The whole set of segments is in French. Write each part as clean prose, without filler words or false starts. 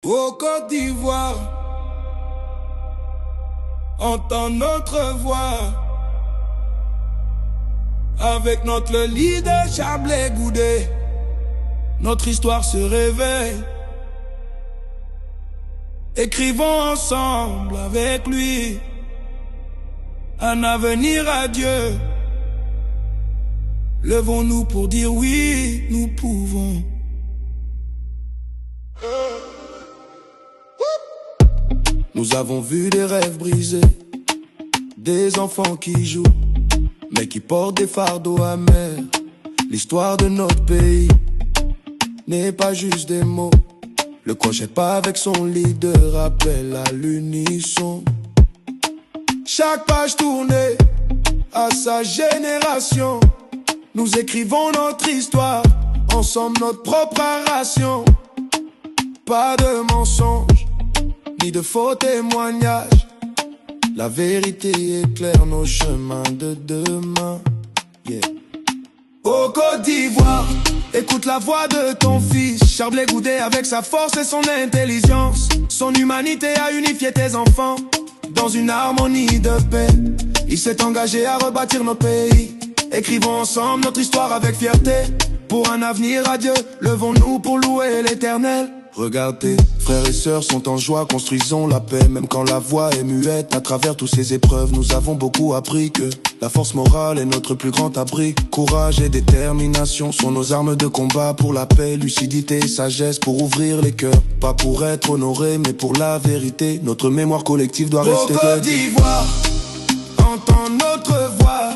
Ô Côte d'Ivoire, entends notre voix. Avec notre leader Chablé Goudé, notre histoire se réveille. Écrivons ensemble avec lui un avenir radieux. Levons-nous pour dire oui, nous pouvons. Nous avons vu des rêves brisés, des enfants qui jouent, mais qui portent des fardeaux amers. L'histoire de notre pays n'est pas juste des mots. Le crochet pas avec son leader appelle à l'unisson. Chaque page tournée à sa génération. Nous écrivons notre histoire, ensemble notre propre narration. Pas de mensonges, ni de faux témoignages. La vérité éclaire nos chemins de demain. Yeah. Ô Côte d'Ivoire, écoute la voix de ton fils Chablé Goudé avec sa force et son intelligence. Son humanité a unifié tes enfants dans une harmonie de paix. Il s'est engagé à rebâtir notre pays. Écrivons ensemble notre histoire avec fierté. Pour un avenir radieux, levons-nous pour louer l'Éternel. Regarde, tes frères et sœurs sont en joie, construisons la paix. Même quand la voix est muette, à travers toutes ces épreuves, nous avons beaucoup appris que la force morale est notre plus grand abri. Courage et détermination sont nos armes de combat pour la paix, lucidité et sagesse pour ouvrir les cœurs. Pas pour être honoré, mais pour la vérité. Notre mémoire collective doit rester. Ô Côte d'Ivoire, entends notre voix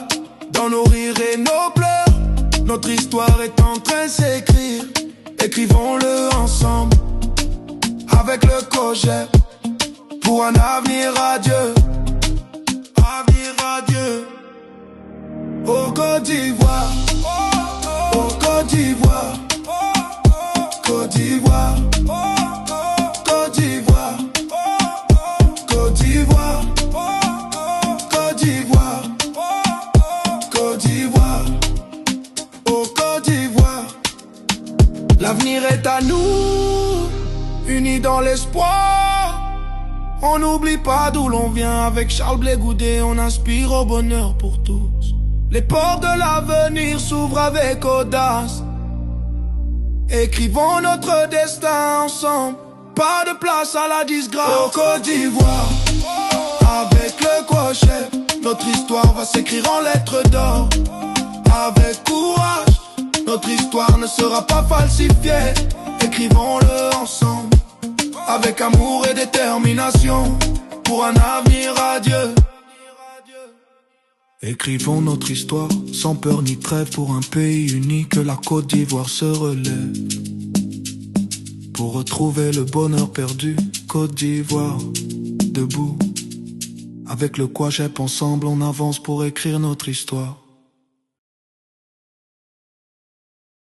dans nos rires et nos pleurs. Notre histoire est en train de s'écrire. Écrivons-le ensemble avec le crochet pour un avenir radieux. Avenir radieux. Ô Côte d'Ivoire, ô Côte d'Ivoire, Côte d'Ivoire, Côte d'Ivoire, Côte d'Ivoire, Côte d'Ivoire, Côte d'Ivoire, ô Côte d'Ivoire. L'avenir est à nous, unis dans l'espoir. On n'oublie pas d'où l'on vient. Avec Chablé Goudé, on inspire au bonheur pour tous. Les portes de l'avenir s'ouvrent avec audace. Écrivons notre destin ensemble. Pas de place à la disgrâce. Ô Côte d'Ivoire, avec le crochet, notre histoire va s'écrire en lettres d'or. Avec courage, notre histoire ne sera pas falsifiée. Écrivons-le ensemble avec amour et détermination pour un avenir radieux. Écrivons notre histoire sans peur ni trêve pour un pays uni. Que la Côte d'Ivoire se relève pour retrouver le bonheur perdu. Côte d'Ivoire, debout. Avec le Kwachep ensemble on avance pour écrire notre histoire.